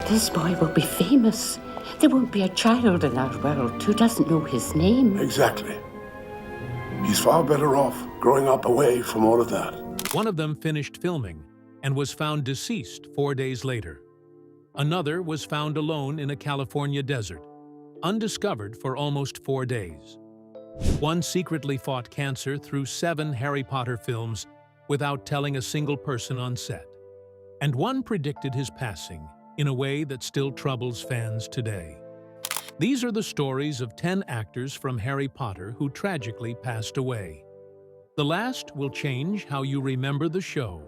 This boy will be famous. There won't be a child in our world who doesn't know his name. Exactly. He's far better off growing up away from all of that. One of them finished filming and was found deceased 4 days later. Another was found alone in a California desert, undiscovered for almost 4 days. One secretly fought cancer through 7 Harry Potter films without telling a single person on set. And one predicted his passing in a way that still troubles fans today. These are the stories of 10 actors from Harry Potter who tragically passed away. The last will change how you remember the show.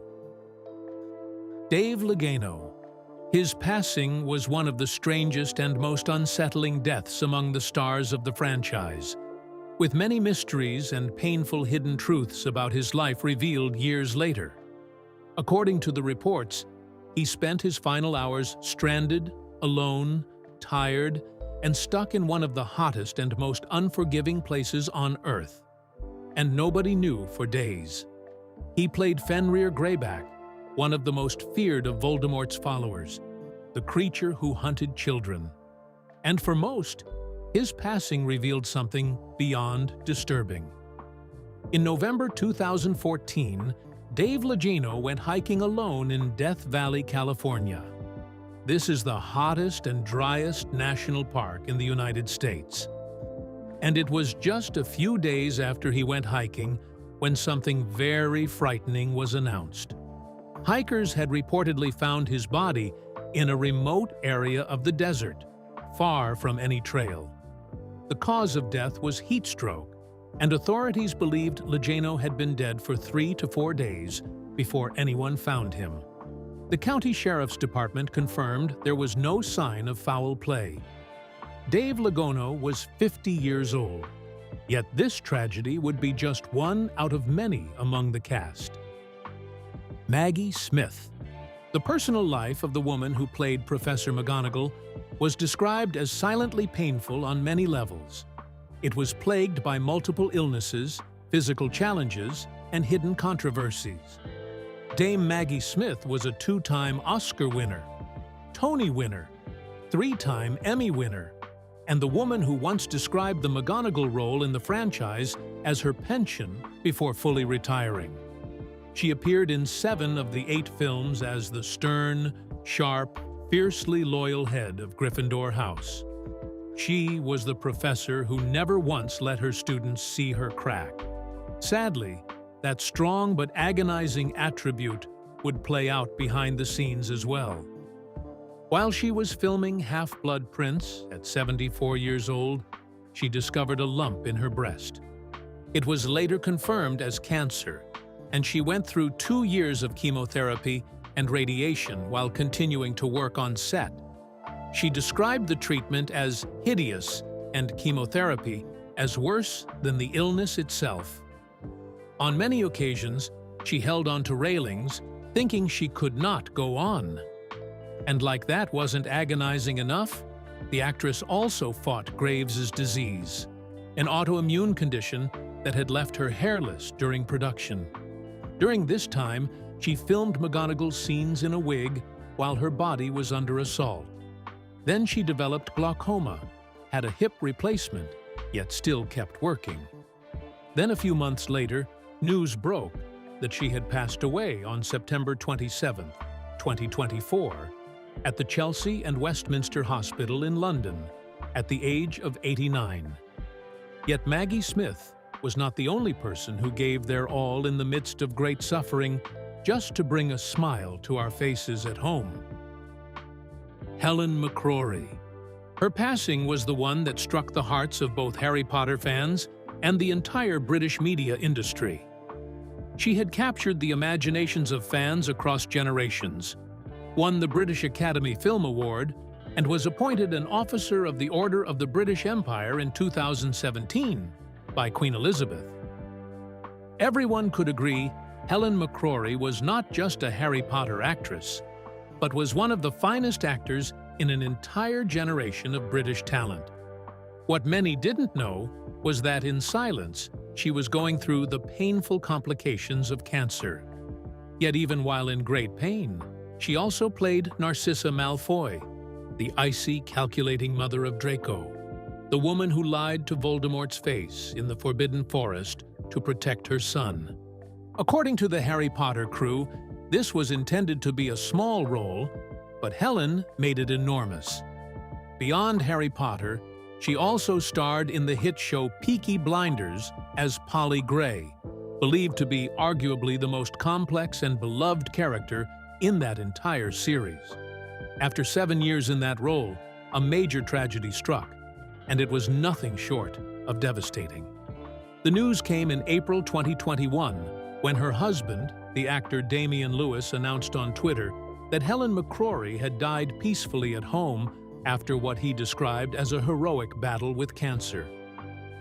Dave Lagano. His passing was one of the strangest and most unsettling deaths among the stars of the franchise, with many mysteries and painful hidden truths about his life revealed years later. According to the reports, he spent his final hours stranded, alone, tired, and stuck in one of the hottest and most unforgiving places on Earth. And nobody knew for days. He played Fenrir Greyback, one of the most feared of Voldemort's followers, the creature who hunted children. And for most, his passing revealed something beyond disturbing. In November 2014, Dave Lagano went hiking alone in Death Valley, California. This is the hottest and driest national park in the United States. And it was just a few days after he went hiking when something very frightening was announced. Hikers had reportedly found his body in a remote area of the desert, far from any trail. The cause of death was heat stroke, and authorities believed Lagano had been dead for 3 to 4 days before anyone found him. The county sheriff's department confirmed there was no sign of foul play. Dave Lagano was 50 years old, yet this tragedy would be just one out of many among the cast. Maggie Smith. The personal life of the woman who played Professor McGonagall was described as silently painful on many levels. It was plagued by multiple illnesses, physical challenges, and hidden controversies. Dame Maggie Smith was a 2-time Oscar winner, Tony winner, 3-time Emmy winner, and the woman who once described the McGonagall role in the franchise as her pension before fully retiring. She appeared in 7 of the 8 films as the stern, sharp, fiercely loyal head of Gryffindor House. She was the professor who never once let her students see her crack. Sadly, that strong but agonizing attribute would play out behind the scenes as well. While she was filming Half-Blood Prince at 74 years old, she discovered a lump in her breast. It was later confirmed as cancer, and she went through 2 years of chemotherapy and radiation while continuing to work on set. She described the treatment as hideous and chemotherapy as worse than the illness itself. On many occasions, she held onto railings, thinking she could not go on. And like that wasn't agonizing enough, the actress also fought Graves' disease, an autoimmune condition that had left her hairless during production. During this time, she filmed McGonagall's scenes in a wig while her body was under assault. Then she developed glaucoma, had a hip replacement, yet still kept working. Then a few months later, news broke that she had passed away on September 27, 2024, at the Chelsea and Westminster Hospital in London, at the age of 89. Yet Maggie Smith was not the only person who gave their all in the midst of great suffering just to bring a smile to our faces at home. Helen McCrory. Her passing was the one that struck the hearts of both Harry Potter fans and the entire British media industry. She had captured the imaginations of fans across generations, won the British Academy Film Award, and was appointed an Officer of the Order of the British Empire in 2017 by Queen Elizabeth. Everyone could agree Helen McCrory was not just a Harry Potter actress, but was one of the finest actors in an entire generation of British talent. What many didn't know was that in silence, she was going through the painful complications of cancer. Yet even while in great pain, she also played Narcissa Malfoy, the icy, calculating mother of Draco, the woman who lied to Voldemort's face in the Forbidden Forest to protect her son. According to the Harry Potter crew, this was intended to be a small role, but Helen made it enormous. Beyond Harry Potter, she also starred in the hit show Peaky Blinders as Polly Gray, believed to be arguably the most complex and beloved character in that entire series. After 7 years in that role, a major tragedy struck, and it was nothing short of devastating. The news came in April 2021 when her husband, the actor Damian Lewis, announced on Twitter that Helen McCrory had died peacefully at home after what he described as a heroic battle with cancer.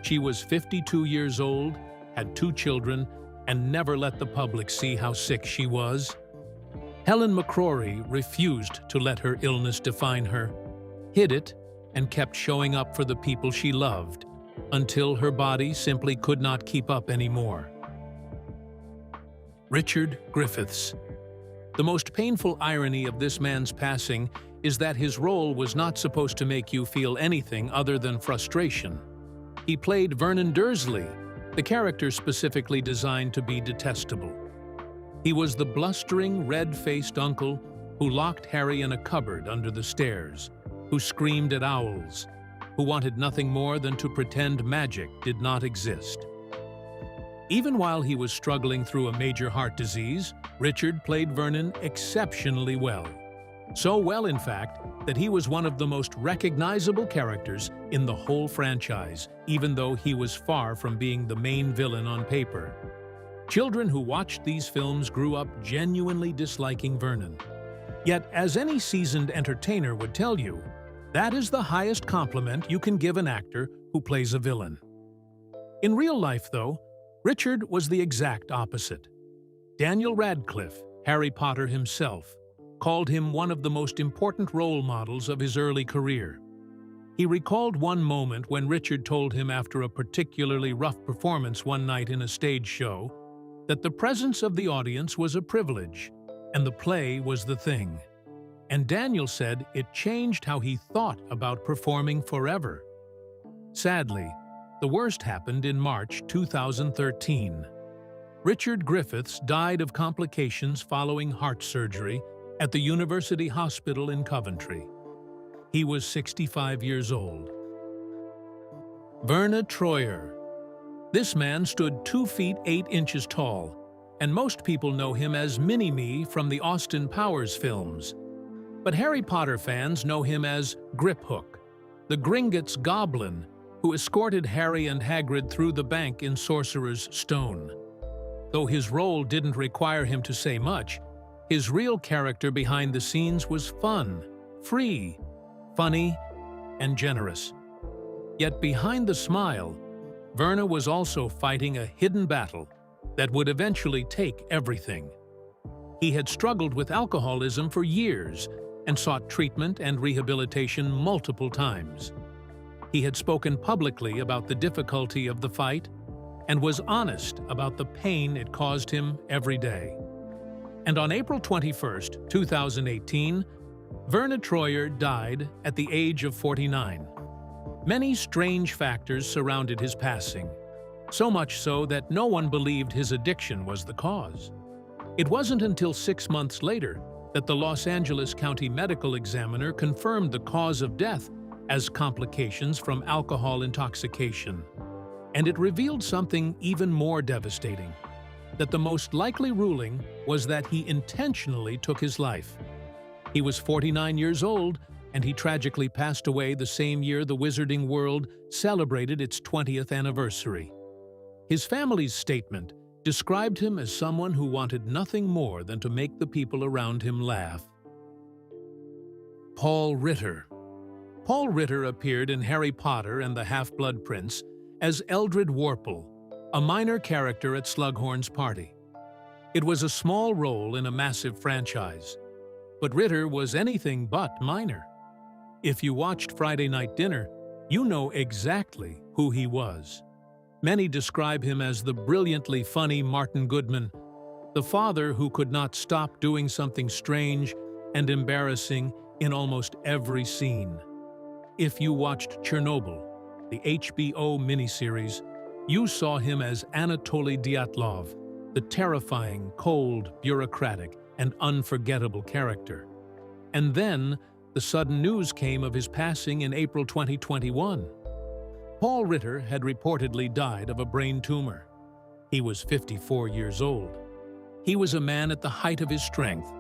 She was 52 years old, had 2 children, and never let the public see how sick she was. Helen McCrory refused to let her illness define her, hid it, and kept showing up for the people she loved, until her body simply could not keep up anymore. Richard Griffiths. The most painful irony of this man's passing is that his role was not supposed to make you feel anything other than frustration. He played Vernon Dursley, the character specifically designed to be detestable. He was the blustering, red-faced uncle who locked Harry in a cupboard under the stairs, who screamed at owls, who wanted nothing more than to pretend magic did not exist. Even while he was struggling through a major heart disease, Richard played Vernon exceptionally well. So well, in fact, that he was one of the most recognizable characters in the whole franchise, even though he was far from being the main villain on paper. Children who watched these films grew up genuinely disliking Vernon. Yet, as any seasoned entertainer would tell you, that is the highest compliment you can give an actor who plays a villain. In real life, though, Richard was the exact opposite. Daniel Radcliffe, Harry Potter himself, called him one of the most important role models of his early career. He recalled one moment when Richard told him after a particularly rough performance one night in a stage show that the presence of the audience was a privilege, and the play was the thing. And Daniel said it changed how he thought about performing forever. Sadly, the worst happened in March 2013. Richard Griffiths died of complications following heart surgery at the University Hospital in Coventry. He was 65 years old. Verna Troyer. This man stood 2 feet 8 inches tall, and most people know him as Mini-Me from the Austin Powers films. But Harry Potter fans know him as Griphook, the Gringotts goblin who escorted Harry and Hagrid through the bank in Sorcerer's Stone. Though his role didn't require him to say much, his real character behind the scenes was fun, free, funny, and generous. Yet behind the smile, Verna was also fighting a hidden battle that would eventually take everything. He had struggled with alcoholism for years and sought treatment and rehabilitation multiple times. He had spoken publicly about the difficulty of the fight and was honest about the pain it caused him every day. And on April 21, 2018, Verna Troyer died at the age of 49. Many strange factors surrounded his passing, so much so that no one believed his addiction was the cause. It wasn't until 6 months later that the Los Angeles County Medical Examiner confirmed the cause of death as complications from alcohol intoxication. And it revealed something even more devastating, that the most likely ruling was that he intentionally took his life. He was 49 years old, and he tragically passed away the same year the Wizarding World celebrated its 20th anniversary. His family's statement described him as someone who wanted nothing more than to make the people around him laugh. Paul Ritter. Paul Ritter appeared in Harry Potter and the Half-Blood Prince as Eldred Warple, a minor character at Slughorn's party. It was a small role in a massive franchise, but Ritter was anything but minor. If you watched Friday Night Dinner, you know exactly who he was. Many describe him as the brilliantly funny Martin Goodman, the father who could not stop doing something strange and embarrassing in almost every scene. If you watched Chernobyl, the HBO miniseries, you saw him as Anatoly Dyatlov, the terrifying, cold, bureaucratic, and unforgettable character. And then, the sudden news came of his passing in April 2021. Paul Ritter had reportedly died of a brain tumor. He was 54 years old. He was a man at the height of his strength,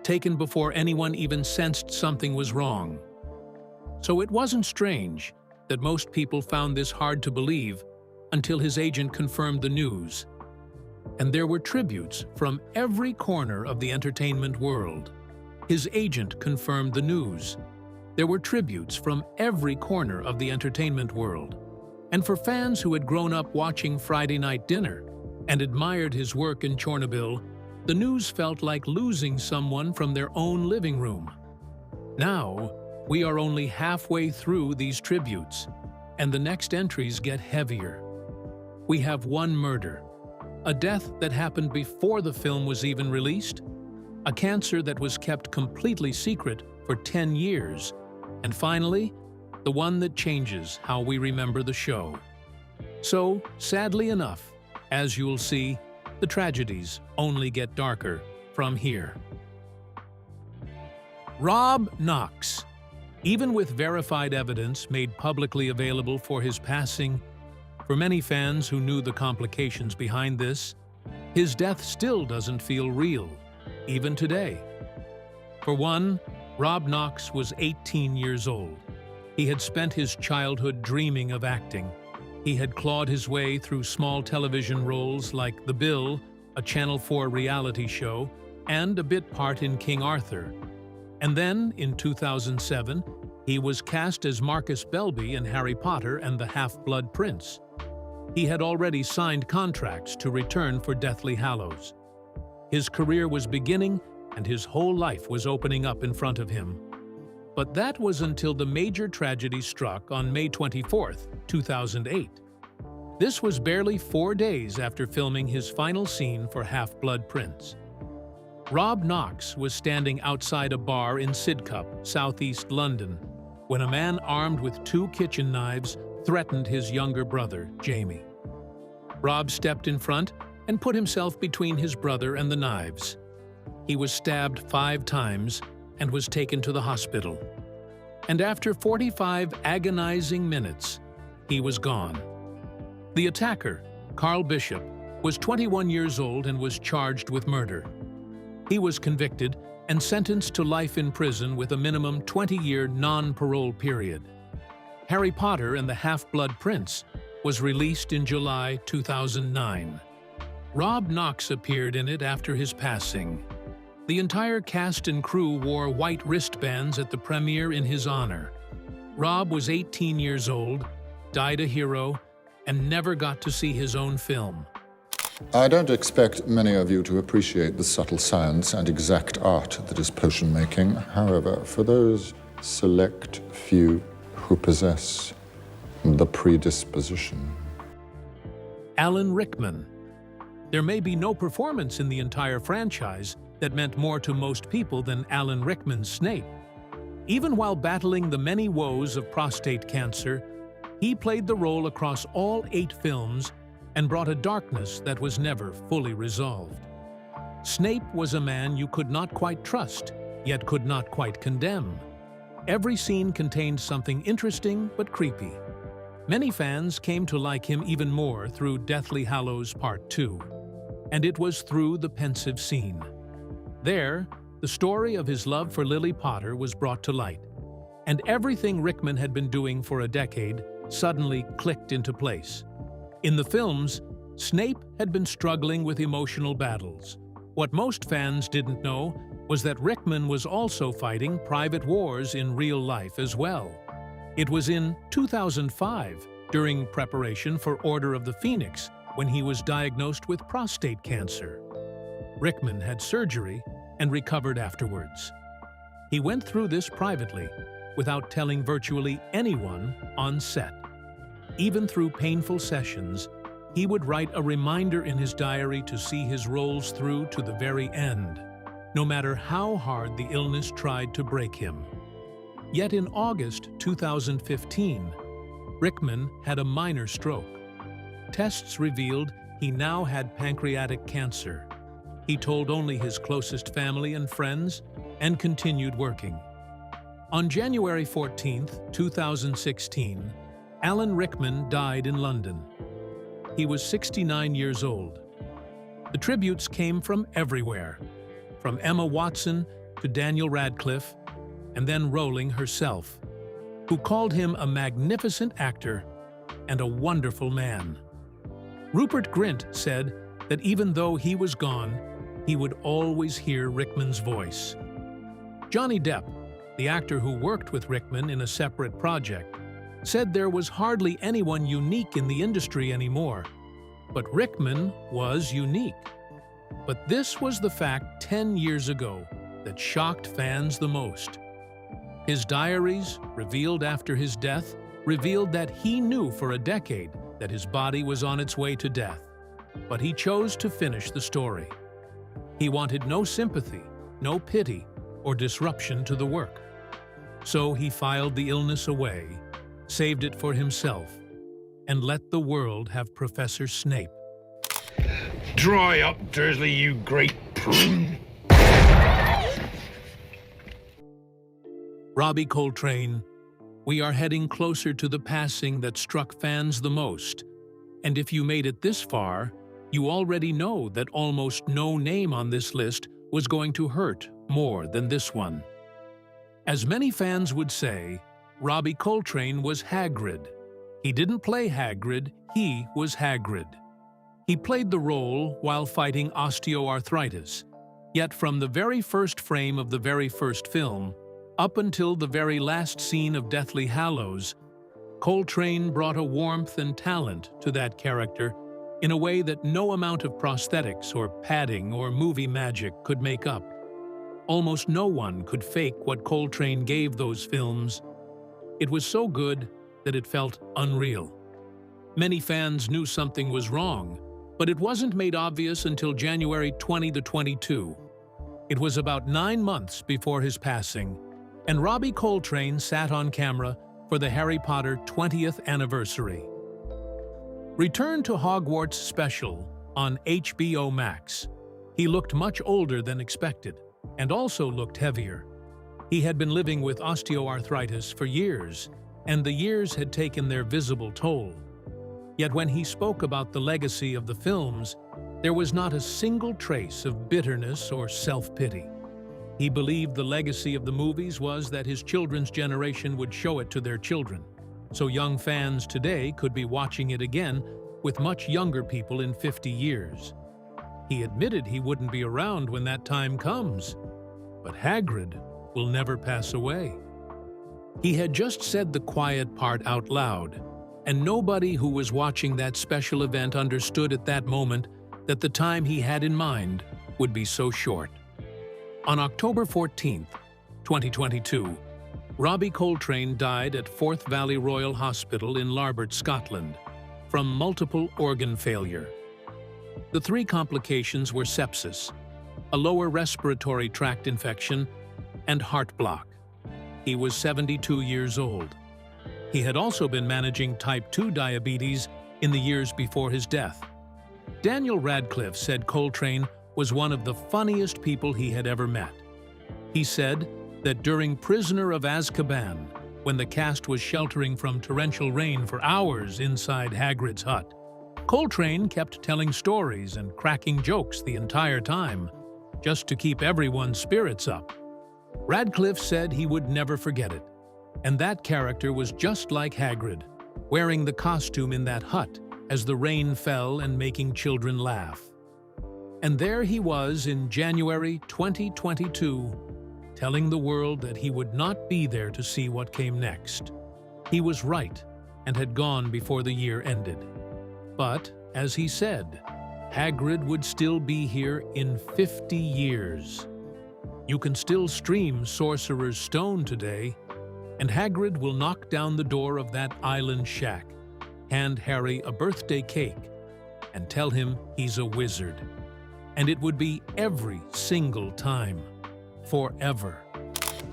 taken before anyone even sensed something was wrong. So it wasn't strange that most people found this hard to believe until his agent confirmed the news. And there were tributes from every corner of the entertainment world. His agent confirmed the news. There were tributes from every corner of the entertainment world. And for fans who had grown up watching Friday Night Dinner and admired his work in Chernobyl, the news felt like losing someone from their own living room. Now, we are only halfway through these tributes, and the next entries get heavier. We have one murder, a death that happened before the film was even released, a cancer that was kept completely secret for 10 years, and finally, the one that changes how we remember the show. So, sadly enough, as you'll see, the tragedies only get darker from here. Rob Knox. Even with verified evidence made publicly available for his passing, for many fans who knew the complications behind this, his death still doesn't feel real, even today. For one, Rob Knox was 18 years old. He had spent his childhood dreaming of acting. He had clawed his way through small television roles like The Bill, a Channel 4 reality show, and a bit part in King Arthur. And then, in 2007, he was cast as Marcus Belby in Harry Potter and the Half-Blood Prince. He had already signed contracts to return for Deathly Hallows. His career was beginning, and his whole life was opening up in front of him. But that was until the major tragedy struck on May 24, 2008. This was barely 4 days after filming his final scene for Half-Blood Prince. Rob Knox was standing outside a bar in Sidcup, southeast London, when a man armed with 2 kitchen knives threatened his younger brother, Jamie. Rob stepped in front and put himself between his brother and the knives. He was stabbed 5 times and was taken to the hospital. And after 45 agonizing minutes, he was gone. The attacker, Carl Bishop, was 21 years old and was charged with murder. He was convicted and sentenced to life in prison with a minimum 20-year non-parole period. Harry Potter and the Half-Blood Prince was released in July 2009. Rob Knox appeared in it after his passing. The entire cast and crew wore white wristbands at the premiere in his honor. Rob was 18 years old, died a hero, and never got to see his own film. I don't expect many of you to appreciate the subtle science and exact art that is potion making. However, for those select few who possess the predisposition. Alan Rickman. There may be no performance in the entire franchise that meant more to most people than Alan Rickman's Snape. Even while battling the many woes of prostate cancer, he played the role across all 8 films and brought a darkness that was never fully resolved. Snape was a man you could not quite trust, yet could not quite condemn. Every scene contained something interesting but creepy. Many fans came to like him even more through Deathly Hallows Part 2, and it was through the pensive scene. There, the story of his love for Lily Potter was brought to light, and everything Rickman had been doing for a decade suddenly clicked into place. In the films, Snape had been struggling with emotional battles. What most fans didn't know was that Rickman was also fighting private wars in real life as well. It was in 2005, during preparation for Order of the Phoenix, when he was diagnosed with prostate cancer. Rickman had surgery and recovered afterwards. He went through this privately, without telling virtually anyone on set. Even through painful sessions, he would write a reminder in his diary to see his roles through to the very end. no matter how hard the illness tried to break him. Yet in August 2015, Rickman had a minor stroke. Tests revealed he now had pancreatic cancer. He told only his closest family and friends and continued working. On January 14, 2016, Alan Rickman died in London. He was 69 years old. The tributes came from everywhere, from Emma Watson to Daniel Radcliffe, and then Rowling herself, who called him a magnificent actor and a wonderful man. Rupert Grint said that even though he was gone, he would always hear Rickman's voice. Johnny Depp, the actor who worked with Rickman in a separate project, said there was hardly anyone unique in the industry anymore, but Rickman was unique. But this was the fact 10 years ago that shocked fans the most. His diaries, revealed after his death, revealed that he knew for a decade that his body was on its way to death, but he chose to finish the story. He wanted no sympathy, no pity, or disruption to the work. So he filed the illness away, saved it for himself, and let the world have Professor Snape. Dry up, Dursley, you great prune. Robbie Coltrane, we are heading closer to the passing that struck fans the most. And if you made it this far, you already know that almost no name on this list was going to hurt more than this one. As many fans would say, Robbie Coltrane was Hagrid. He didn't play Hagrid, he was Hagrid. He played the role while fighting osteoarthritis, yet from the very first frame of the very first film, up until the very last scene of Deathly Hallows, Coltrane brought a warmth and talent to that character in a way that no amount of prosthetics or padding or movie magic could make up. Almost no one could fake what Coltrane gave those films. It was so good that it felt unreal. Many fans knew something was wrong, but it wasn't made obvious until January 2022. It was about 9 months before his passing, and Robbie Coltrane sat on camera for the Harry Potter 20th anniversary. Return to Hogwarts special on HBO Max. He looked much older than expected, and also looked heavier. He had been living with osteoarthritis for years, and the years had taken their visible toll. Yet when he spoke about the legacy of the films, there was not a single trace of bitterness or self-pity. He believed the legacy of the movies was that his children's generation would show it to their children, so young fans today could be watching it again with much younger people in 50 years. He admitted he wouldn't be around when that time comes, but Hagrid will never pass away. He had just said the quiet part out loud, and nobody who was watching that special event understood at that moment that the time he had in mind would be so short. On October 14, 2022, Robbie Coltrane died at Forth Valley Royal Hospital in Larbert, Scotland, from multiple organ failure. The 3 complications were sepsis, a lower respiratory tract infection, and heart block. He was 72 years old. He had also been managing type 2 diabetes in the years before his death. Daniel Radcliffe said Coltrane was one of the funniest people he had ever met. He said that during Prisoner of Azkaban, when the cast was sheltering from torrential rain for hours inside Hagrid's hut, Coltrane kept telling stories and cracking jokes the entire time, just to keep everyone's spirits up. Radcliffe said he would never forget it, and that character was just like Hagrid, wearing the costume in that hut as the rain fell and making children laugh. And there he was in January 2022, telling the world that he would not be there to see what came next. He was right and had gone before the year ended. But, as he said, Hagrid would still be here in 50 years. You can still stream Sorcerer's Stone today, and Hagrid will knock down the door of that island shack, hand Harry a birthday cake, and tell him he's a wizard. and it would be every single time, forever.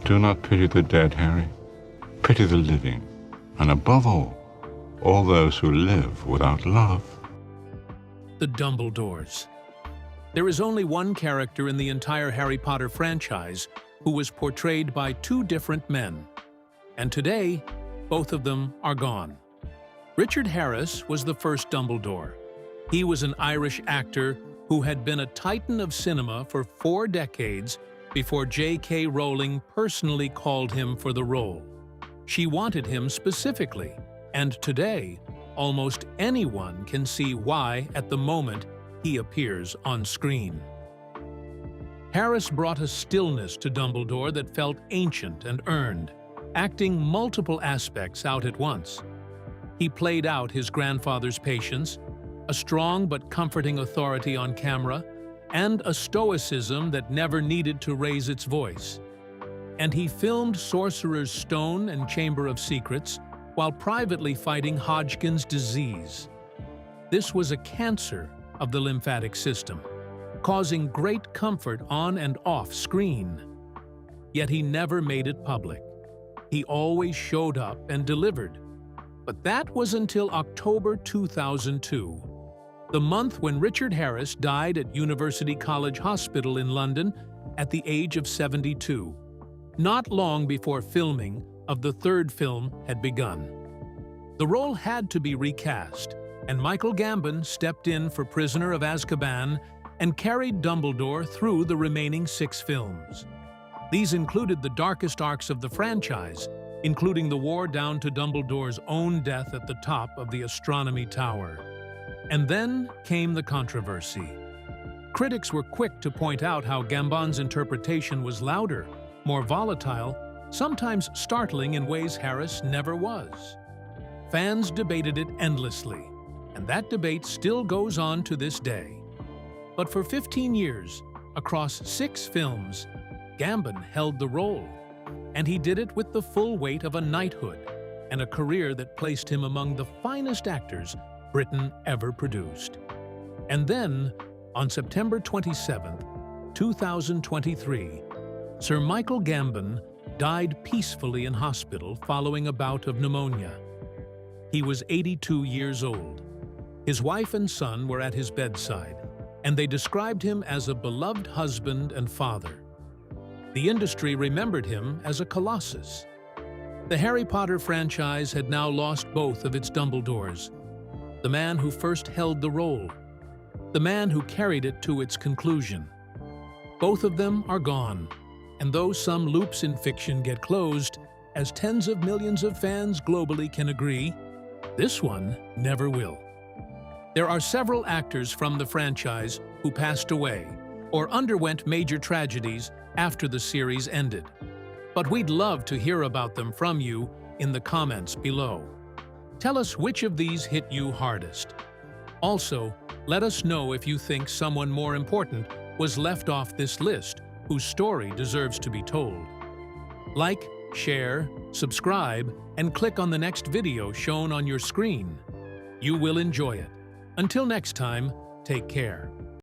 Do not pity the dead, Harry. Pity the living, and above all those who live without love. The Dumbledores. There is only one character in the entire Harry Potter franchise who was portrayed by two different men. And today, both of them are gone. Richard Harris was the first Dumbledore. He was an Irish actor who had been a titan of cinema for 4 decades before J.K. Rowling personally called him for the role. She wanted him specifically, and today, almost anyone can see why at the moment he appears on screen. Harris brought a stillness to Dumbledore that felt ancient and earned, acting multiple aspects out at once. He played out his grandfather's patience, a strong but comforting authority on camera, and a stoicism that never needed to raise its voice. And he filmed Sorcerer's Stone and Chamber of Secrets while privately fighting Hodgkin's disease. This was a cancer of the lymphatic system, causing great comfort on and off screen. Yet he never made it public. He always showed up and delivered. But that was until October 2002, the month when Richard Harris died at University College Hospital in London at the age of 72, not long before filming of the third film had begun. The role had to be recast, and Michael Gambon stepped in for Prisoner of Azkaban and carried Dumbledore through the remaining 6 films. These included the darkest arcs of the franchise, including the war down to Dumbledore's own death at the top of the Astronomy Tower. And then came the controversy. Critics were quick to point out how Gambon's interpretation was louder, more volatile, sometimes startling in ways Harris never was. Fans debated it endlessly, and that debate still goes on to this day. But for 15 years, across 6 films, Gambon held the role, and he did it with the full weight of a knighthood and a career that placed him among the finest actors Britain ever produced. And then, on September 27, 2023, Sir Michael Gambon died peacefully in hospital following a bout of pneumonia. He was 82 years old. His wife and son were at his bedside, and they described him as a beloved husband and father. The industry remembered him as a colossus. The Harry Potter franchise had now lost both of its Dumbledores, the man who first held the role, the man who carried it to its conclusion. Both of them are gone, and though some loops in fiction get closed, as tens of millions of fans globally can agree, this one never will. There are several actors from the franchise who passed away or underwent major tragedies after the series ended. But we'd love to hear about them from you in the comments below. Tell us which of these hit you hardest. Also, let us know if you think someone more important was left off this list whose story deserves to be told. Like, share, subscribe, and click on the next video shown on your screen. You will enjoy it. Until next time, take care.